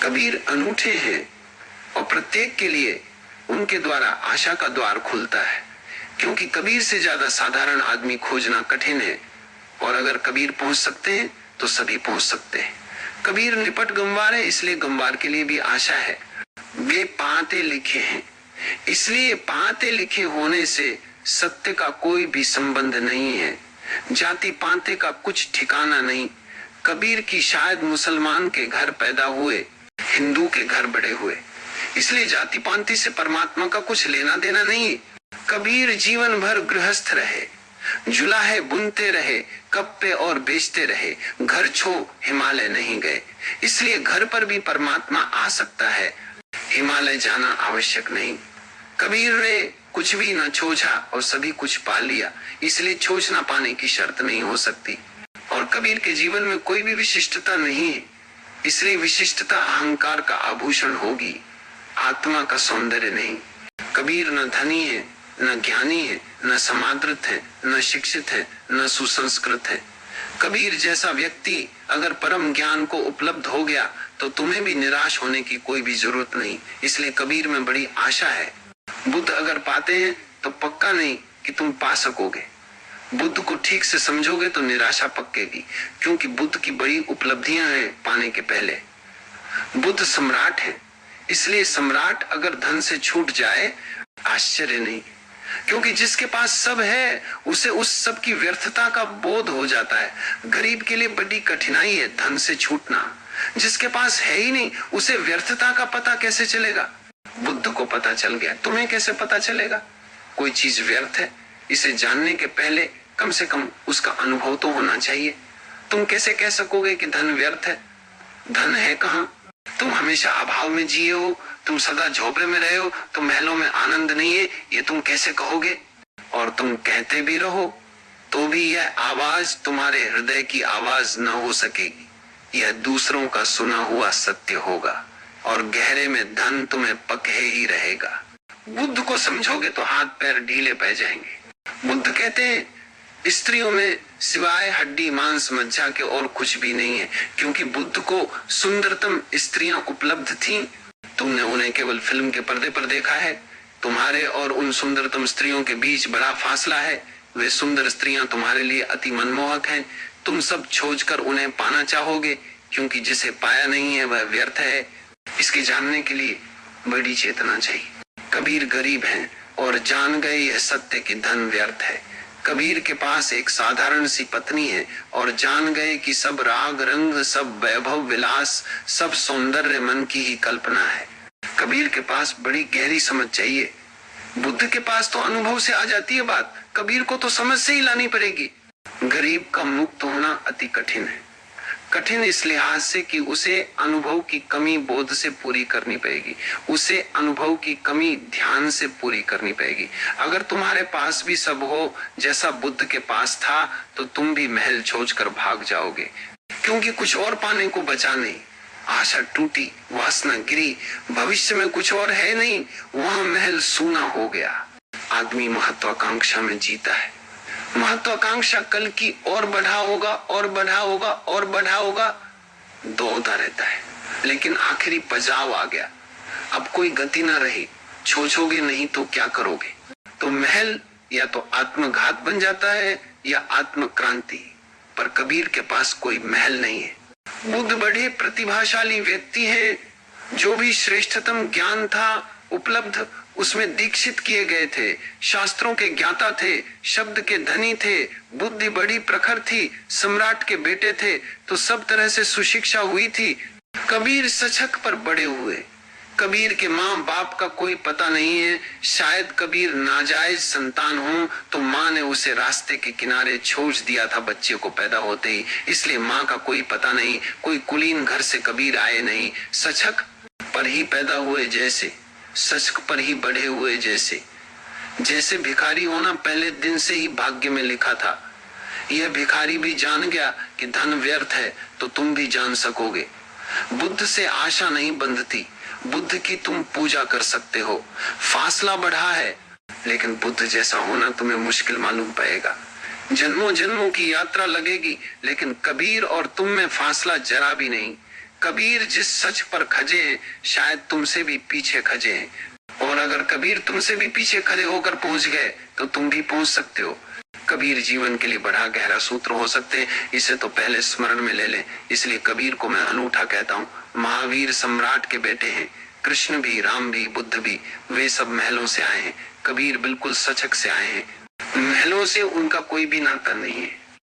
कबीर अनूठे हैं और प्रत्येक के लिए उनके द्वारा आशा का द्वार खुलता है, क्योंकि कबीर से ज्यादा साधारण आदमी खोजना कठिन है, और अगर कबीर पहुंच सकते हैं तो सभी पहुंच सकते हैं। कबीर निपट गंवार है, इसलिए गंवार के लिए भी आशा है। वे पाते लिखे हैं, इसलिए पाते लिखे होने से सत्य का कोई भी संबंध नहीं है। जाति पाते का कुछ ठिकाना नहीं। कबीर की शायद मुसलमान के घर पैदा हुए, हिंदू के घर बड़े हुए, इसलिए जाति पांति से परमात्मा का कुछ लेना देना नहीं। कबीर जीवन भर गृहस्थ रहे, जुलाहे बुनते रहे, कप्पे और बेचते रहे, घर छो हिमालय नहीं गए, इसलिए घर पर भी परमात्मा आ सकता है, हिमालय जाना आवश्यक नहीं। कबीर ने कुछ भी न छोजा और सभी कुछ पा लिया, इसलिए छोजना पाने की शर्त नहीं हो सकती। और कबीर के जीवन में कोई भी विशिष्टता नहीं है, इसलिए विशिष्टता अहंकार का आभूषण होगी, आत्मा का सौंदर्य नहीं। कबीर न धनी है, न ज्ञानी है, न समादृत है, न शिक्षित है, न सुसंस्कृत है। कबीर जैसा व्यक्ति अगर परम ज्ञान को उपलब्ध हो गया तो तुम्हें भी निराश होने की कोई भी जरूरत नहीं, इसलिए कबीर में बड़ी आशा है। बुद्ध अगर पाते हैं तो पक्का नहीं कि तुम पा सकोगे। बुद्ध को ठीक से समझोगे तो निराशा पक्केगी, क्योंकि बुद्ध की बड़ी उपलब्धियां हैं पाने के पहले। बुद्ध सम्राट है, इसलिए सम्राट अगर धन से छूट जाए आश्चर्य नहीं, क्योंकि जिसके पास सब है उसे उस सब की व्यर्थता का बोध हो जाता है। गरीब के लिए बड़ी कठिनाई है धन से छूटना, जिसके पास है ही नहीं उसे व्यर्थता का पता कैसे चलेगा। बुद्ध को पता चल गया, तुम्हें कैसे पता चलेगा कोई चीज व्यर्थ है? इसे जानने के पहले कम से कम उसका अनुभव तो होना चाहिए। तुम कैसे कह सकोगे कि धन व्यर्थ है? धन है कहाँ? तुम हमेशा अभाव में जिए हो, तुम सदा झोपड़े में रहे हो, तो महलों में आनंद नहीं है, ये तुम कैसे कहोगे? और तुम कहते भी रहो तो भी यह आवाज तुम्हारे हृदय की आवाज न हो सकेगी, यह दूसरों का सुना हुआ सत्य होगा, और गहरे में धन तुम्हें पके ही रहेगा। बुद्ध को समझोगे तो हाथ पैर ढीले पड़ जाएंगे। बुद्ध कहते हैं स्त्रियों में सिवाय हड्डी मांस मज्जा के और कुछ भी नहीं है, क्योंकि बुद्ध को सुंदरतम स्त्रियां उपलब्ध थीं। तुमने उन्हें केवल फिल्म के पर्दे पर देखा है। तुम्हारे और उन सुंदरतम स्त्रियों के बीच बड़ा फासला है। वे सुंदर स्त्रियां तुम्हारे लिए अति मनमोहक हैं। तुम सब खोजकर उन्हें पाना चाहोगे, क्योंकि जिसे पाया नहीं है वह व्यर्थ है। इसके जानने के लिए बड़ी चेतना चाहिए। कबीर गरीब हैं और जान गए यह सत्य कि धन व्यर्थ है। कबीर के पास एक साधारण सी पत्नी है और जान गए कि सब राग रंग, सब वैभव विलास, सब सौंदर्य मन की ही कल्पना है। कबीर के पास बड़ी गहरी समझ चाहिए। बुद्ध के पास तो अनुभव से आ जाती है बात, कबीर को तो समझ से ही लानी पड़ेगी। गरीब का मुक्त होना अति कठिन है। कठिन इस लिहाज से कि उसे अनुभव की कमी बोध से पूरी करनी पड़ेगी, उसे अनुभव की कमी ध्यान से पूरी करनी पड़ेगी। अगर तुम्हारे पास भी सब हो जैसा बुद्ध के पास था तो तुम भी महल छोड़कर भाग जाओगे, क्योंकि कुछ और पाने को बचा नहीं। आशा टूटी, वासना गिरी, भविष्य में कुछ और है नहीं, वहां महल सूना हो गया। आदमी महत्वाकांक्षा में जीता है। महत्वाकांक्षा कल की और बढ़ा होगा और बढ़ा होगा और बढ़ा होगा, दौड़ता रहता है, लेकिन आखिरी पजाव आ गया। अब कोई गति ना रही, छोड़ोगे नहीं तो क्या करोगे? तो महल या तो आत्मघात बन जाता है या आत्मक्रांति। पर कबीर के पास कोई महल नहीं है। बुद्ध बड़े प्रतिभाशाली व्यक्ति हैं, जो भी श्रेष्ठतम ज्ञान था उपलब्ध उसमें दीक्षित किए गए थे, शास्त्रों के ज्ञाता थे, शब्द के धनी थे, बुद्धि बड़ी प्रखर थी, सम्राट के बेटे थे, तो सब तरह से सुशिक्षा हुई थी। कबीर सचक पर बड़े हुए। कबीर के माँ बाप का कोई पता नहीं है। शायद कबीर नाजायज संतान हो तो माँ ने उसे रास्ते के किनारे छोड़ दिया था बच्चे को पैदा होते ही, इसलिए माँ का कोई पता नहीं। कोई कुलीन घर से कबीर आए नहीं, सचक पर ही पैदा हुए जैसे, सचक पर ही बढ़े हुए जैसे। जैसे भिखारी होना पहले दिन से ही भाग्य में लिखा था। यह भिखारी भी जान गया कि धन व्यर्थ है तो तुम भी जान सकोगे। बुद्ध से आशा नहीं बंधती, बुद्ध की तुम पूजा कर सकते हो। फासला बढ़ा है, लेकिन बुद्ध जैसा होना तुम्हें मुश्किल मालूम पड़ेगा। जन्मों जन्मों की यात्रा लगेगी, लेकिन कबीर और तुम में फासला जरा भी नहीं। कबीर जिस सच पर खजे, शायद तुमसे भी पीछे खजे, और अगर कबीर तुमसे भी पीछे खड़े होकर पहुंच गए तो तुम भी पहुंच सकते हो। कबीर जीवन के लिए बड़ा गहरा सूत्र हो सकते हैं, इसे तो पहले स्मरण में ले लें। इसलिए कबीर को मैं अनूठा कहता हूँ। महावीर सम्राट के बेटे हैं, कृष्ण भी, राम भी, बुद्ध भी, वे सब महलों से आए हैं। कबीर बिल्कुल सचक से आए हैं, महलों से उनका कोई भी नाता नहीं है।